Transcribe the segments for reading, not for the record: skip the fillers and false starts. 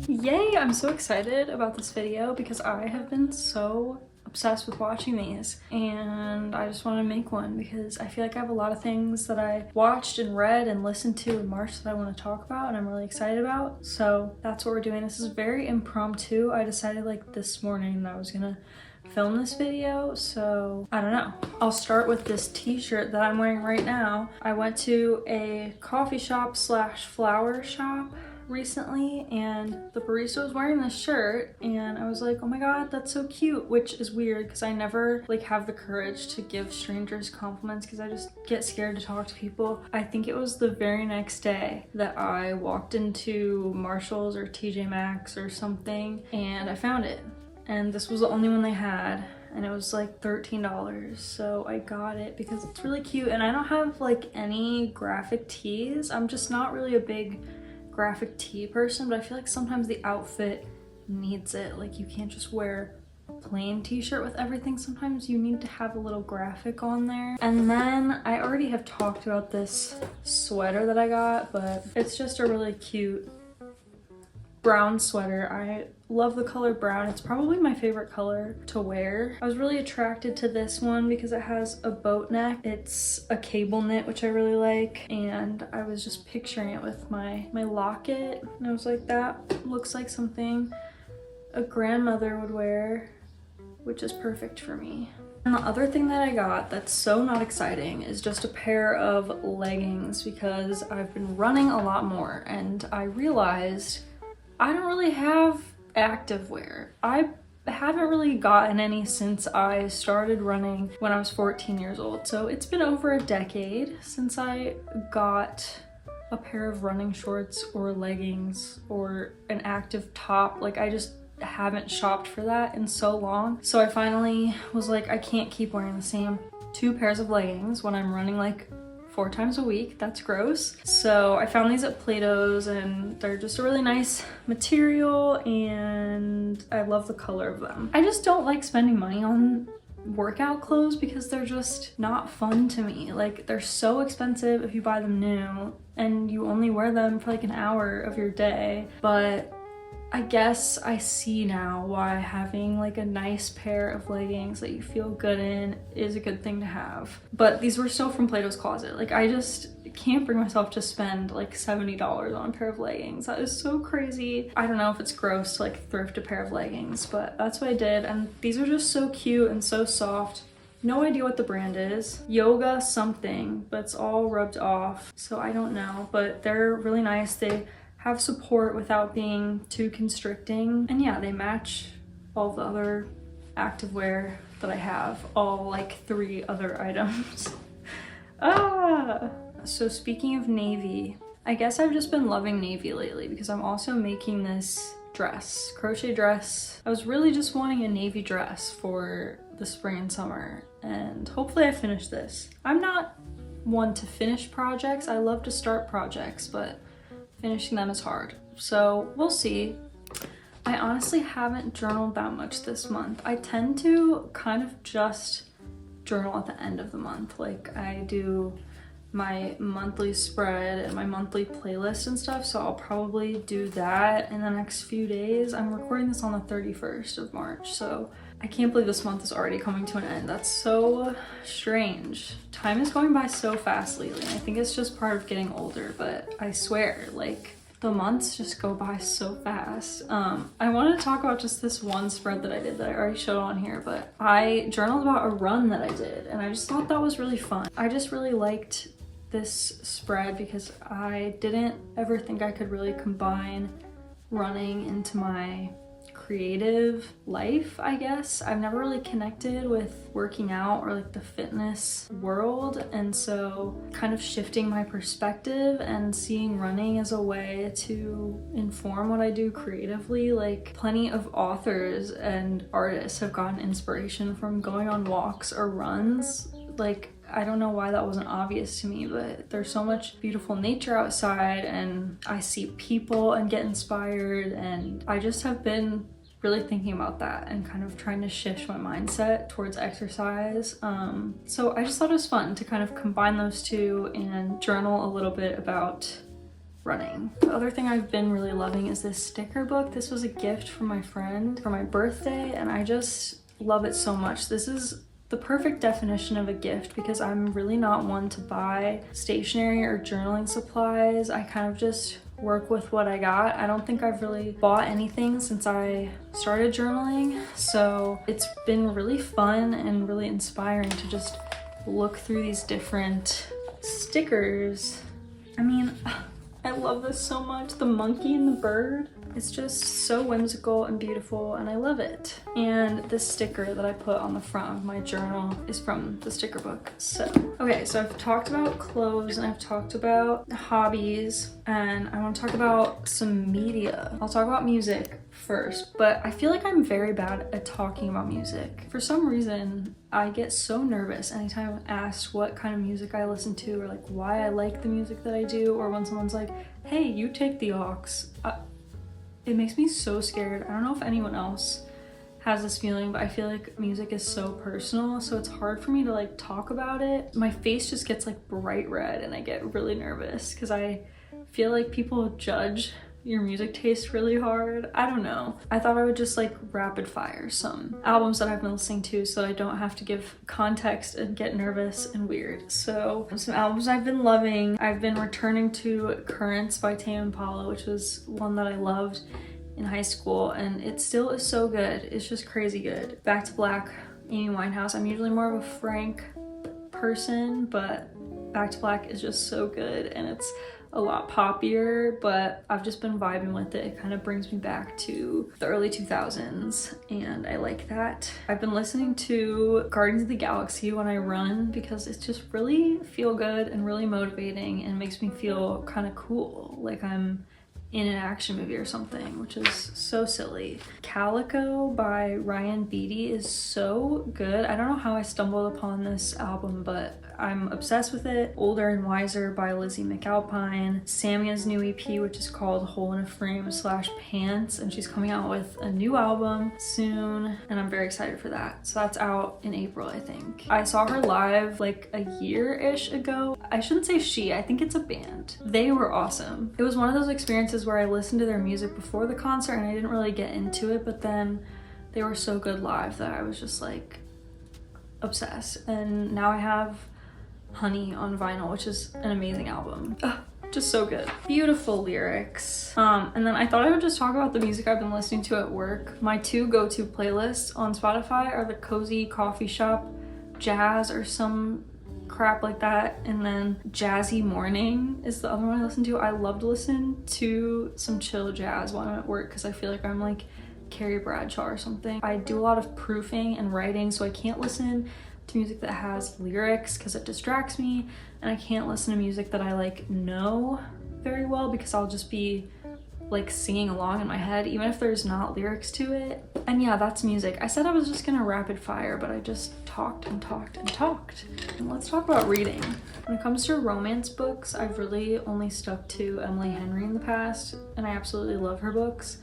Yay! I'm so excited about this video because I have been so obsessed with watching these, and I just want to make one because I feel like I have a lot of things that I watched and read and listened to in March that I want to talk about and I'm really excited about. So that's what we're doing. This is very impromptu. I decided like this morning that I was gonna film this video, so I don't know. I'll start with this t-shirt that I'm wearing right now. I went to a coffee shop slash flower shop recently and the barista was wearing this shirt and I was like, oh my god, that's so cute, which is weird because I never like have the courage to give strangers compliments because I just get scared to talk to people. I think it was the very next day that I walked into Marshall's or TJ Maxx or something and I found it, and this was the only one they had and it was like $13, so I got it because it's really cute. And I don't have like any graphic tees. I'm just not really a big graphic tee person, but I feel like sometimes the outfit needs it. Like you can't just wear a plain t-shirt with everything. Sometimes you need to have a little graphic on there. And then I already have talked about this sweater that I got, but it's just a really cute brown sweater. I love the color brown. It's probably my favorite color to wear. I was really attracted to this one because it has a boat neck. It's a cable knit, which I really like, and I was just picturing it with my locket, and I was like, that looks like something a grandmother would wear, which is perfect for me. And the other thing that I got that's so not exciting is just a pair of leggings because I've been running a lot more and I realized I don't really have activewear. I haven't really gotten any since I started running when I was 14 years old. So it's been over a decade since I got a pair of running shorts or leggings or an active top. Like I just haven't shopped for that in so long. So I finally was like, I can't keep wearing the same 2 pairs of leggings when I'm running like 4 times a week. That's gross. So I found these at Plato's and they're just a really nice material and I love the color of them. I just don't like spending money on workout clothes because they're just not fun to me. Like they're so expensive if you buy them new and you only wear them for like an hour of your day. But I guess I see now why having like a nice pair of leggings that you feel good in is a good thing to have. But these were still from Plato's Closet. Like I just can't bring myself to spend like $70 on a pair of leggings. That is so crazy. I don't know if it's gross to like thrift a pair of leggings, but that's what I did. And these are just so cute and so soft. No idea what the brand is. Yoga something, but it's all rubbed off. So I don't know, but they're really nice. They have support without being too constricting. And yeah, they match all the other activewear that I have, all like 3 other items. So speaking of navy, I guess I've just been loving navy lately because I'm also making this dress, crochet dress. I was really just wanting a navy dress for the spring and summer, and hopefully I finish this. I'm not one to finish projects. I love to start projects, but finishing them is hard. So we'll see. I honestly haven't journaled that much this month. I tend to kind of just journal at the end of the month. Like I do my monthly spread and my monthly playlist and stuff, so I'll probably do that in the next few days. I'm recording this on the 31st of March, so I can't believe this month is already coming to an end. That's so strange. Time is going by so fast lately. I think it's just part of getting older, but I swear, like, the months just go by so fast. I wanted to talk about just this one spread that I did that I already showed on here, but I journaled about a run that I did, and I just thought that was really fun. I just really liked this spread because I didn't ever think I could really combine running into my creative life, I guess. I've never really connected with working out or like the fitness world, and so kind of shifting my perspective and seeing running as a way to inform what I do creatively. Like plenty of authors and artists have gotten inspiration from going on walks or runs. Like I don't know why that wasn't obvious to me, but there's so much beautiful nature outside and I see people and get inspired, and I just have been really thinking about that and kind of trying to shift my mindset towards exercise. So I just thought it was fun to kind of combine those two and journal a little bit about running. The other thing I've been really loving is this sticker book. This was a gift from my friend for my birthday, and I just love it so much. This is the perfect definition of a gift because I'm really not one to buy stationery or journaling supplies. I kind of just work with what I got. I don't think I've really bought anything since I started journaling, so it's been really fun and really inspiring to just look through these different stickers. I mean, I love this so much. The monkey and the bird. It's just so whimsical and beautiful, and I love it. And this sticker that I put on the front of my journal is from the sticker book. So, okay, so I've talked about clothes and I've talked about hobbies, and I want to talk about some media. I'll talk about music first, but I feel like I'm very bad at talking about music. For some reason, I get so nervous anytime I'm asked what kind of music I listen to, or like why I like the music that I do, or when someone's like, hey, you take the aux. It makes me so scared. I don't know if anyone else has this feeling, but I feel like music is so personal, so it's hard for me to like talk about it. My face just gets like bright red and I get really nervous because I feel like people judge your music taste really hard. I don't know. I thought I would just like rapid fire some albums that I've been listening to so I don't have to give context and get nervous and weird. So some albums I've been loving. I've been returning to Currents by Tame Impala, which was one that I loved in high school, and it still is so good. It's just crazy good. Back to Black, Amy Winehouse. I'm usually more of a Frank person, but Back to Black is just so good, and it's a lot poppier, but I've just been vibing with it. It kind of brings me back to the early 2000s, and I like that. I've been listening to Guardians of the Galaxy when I run because it's just really feel good and really motivating and makes me feel kind of cool, like I'm in an action movie or something, which is so silly. Calico by Ryan Beatty is so good. I don't know how I stumbled upon this album, but I'm obsessed with it. Older and Wiser by Lizzie McAlpine. Samia's new EP, which is called Hole in a Frame / Pants, and she's coming out with a new album soon, and I'm very excited for that. So that's out in April, I think. I saw her live like a year-ish ago. I shouldn't say she, I think it's a band. They were awesome. It was one of those experiences where I listened to their music before the concert and I didn't really get into it, but then they were so good live that I was just like obsessed. And now I have Honey on vinyl, which is an amazing album. Ugh, just so good. Beautiful lyrics. And then I thought I would just talk about the music I've been listening to at work. My two go-to playlists on Spotify are the Cozy Coffee Shop Jazz or some crap like that, and then Jazzy Morning is the other one I listen to. I love to listen to some chill jazz while I'm at work because I feel like I'm like Carrie Bradshaw or something. I do a lot of proofing and writing, so I can't listen to music that has lyrics because it distracts me, and I can't listen to music that I like know very well because I'll just be like singing along in my head even if there's not lyrics to it. And yeah, that's music. I said I was just gonna rapid fire, but I just talked and talked and talked. And let's talk about reading. When it comes to romance books, I've really only stuck to Emily Henry in the past, and I absolutely love her books,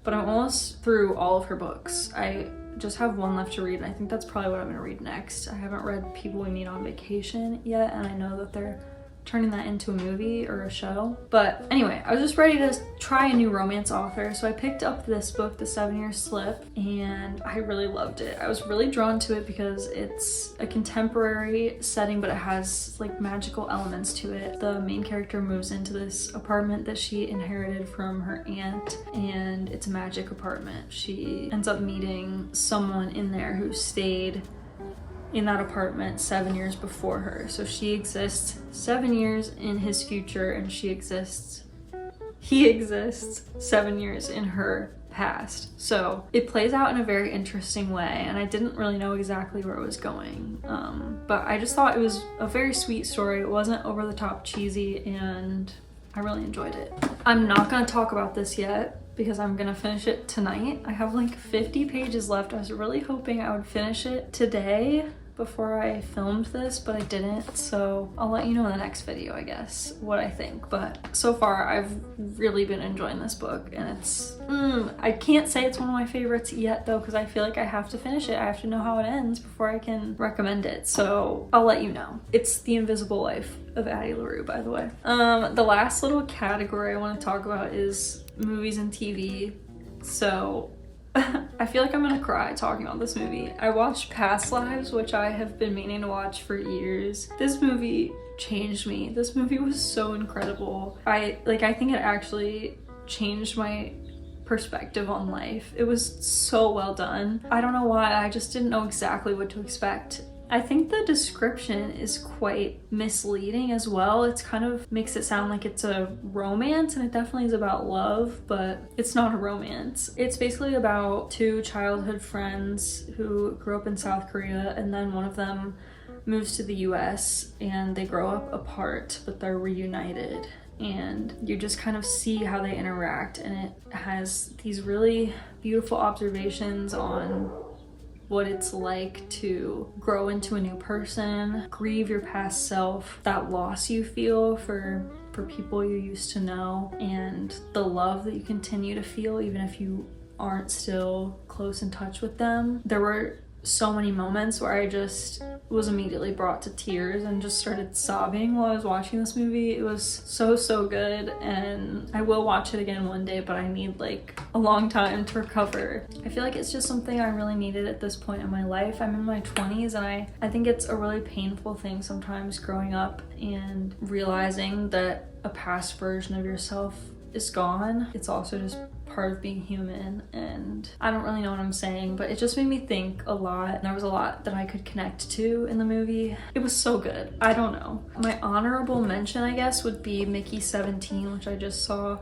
but I'm almost through all of her books. I just have one left to read, and I think that's probably what I'm gonna read next. I haven't read People We Meet on Vacation yet, and I know that they're turning that into a movie or a show. But anyway, I was just ready to try a new romance author, so I picked up this book, The 7-Year Slip, and I really loved it. I was really drawn to it because it's a contemporary setting, but it has like magical elements to it. The main character moves into this apartment that she inherited from her aunt, and it's a magic apartment. She ends up meeting someone in there who stayed in that apartment 7 years before her. So she exists 7 years in his future, and he exists 7 years in her past. So it plays out in a very interesting way, and I didn't really know exactly where it was going. But I just thought it was a very sweet story. It wasn't over the top cheesy, and I really enjoyed it. I'm not gonna talk about this yet because I'm gonna finish it tonight. I have like 50 pages left. I was really hoping I would finish it today, before I filmed this, but I didn't, so I'll let you know in the next video, I guess, what I think. But so far, I've really been enjoying this book, and it's, I can't say it's one of my favorites yet though, because I feel like I have to finish it. I have to know how it ends before I can recommend it, so I'll let you know. It's The Invisible Life of Addie LaRue, by the way. The last little category I want to talk about is movies and TV. So I feel like I'm gonna cry talking about this movie. I watched Past Lives, which I have been meaning to watch for years. This movie changed me. This movie was so incredible. I think it actually changed my perspective on life. It was so well done. I don't know why, I just didn't know exactly what to expect. I think the description is quite misleading as well. It's kind of makes it sound like it's a romance, and it definitely is about love, but it's not a romance. It's basically about two childhood friends who grew up in South Korea, and then one of them moves to the US and they grow up apart, but they're reunited. And you just kind of see how they interact, and it has these really beautiful observations on what it's like to grow into a new person, grieve your past self, that loss you feel for people you used to know, and the love that you continue to feel even if you aren't still close in touch with them. There were so many moments where I just was immediately brought to tears and just started sobbing while I was watching this movie. It was so good, and I will watch it again one day, but I need like a long time to recover. I feel like it's just something I really needed at this point in my life. I'm in my 20s, and I think it's a really painful thing sometimes growing up and realizing that a past version of yourself is gone. It's also just part of being human, and I don't really know what I'm saying, but it just made me think a lot. There was a lot that I could connect to in the movie. It was so good. I don't know. My honorable mention, I guess, would be Mickey 17, which I just saw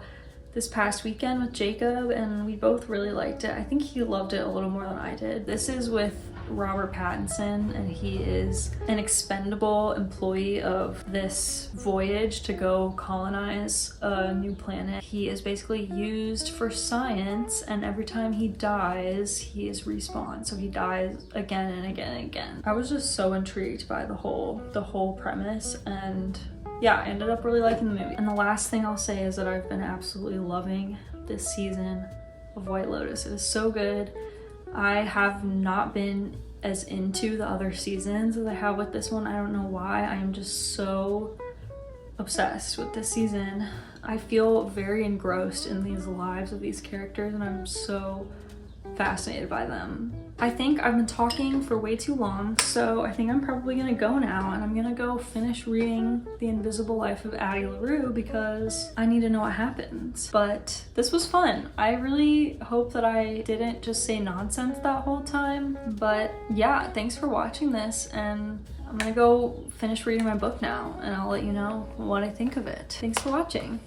this past weekend with Jacob, and we both really liked it. I think he loved it a little more than I did. This is with Robert Pattinson, and he is an expendable employee of this voyage to go colonize a new planet. He is basically used for science, and every time he dies, he is respawned. So he dies again and again and again. I was just so intrigued by the whole premise, and yeah, I ended up really liking the movie. And the last thing I'll say is that I've been absolutely loving this season of White Lotus. It is so good. I have not been as into the other seasons as I have with this one. I don't know why. I am just so obsessed with this season. I feel very engrossed in these lives of these characters, and I'm so fascinated by them. I think I've been talking for way too long, so I think I'm probably gonna go now, and I'm gonna go finish reading The Invisible Life of Addie LaRue because I need to know what happens. But this was fun. I really hope that I didn't just say nonsense that whole time. But yeah, thanks for watching this, and I'm gonna go finish reading my book now, and I'll let you know what I think of it. Thanks for watching.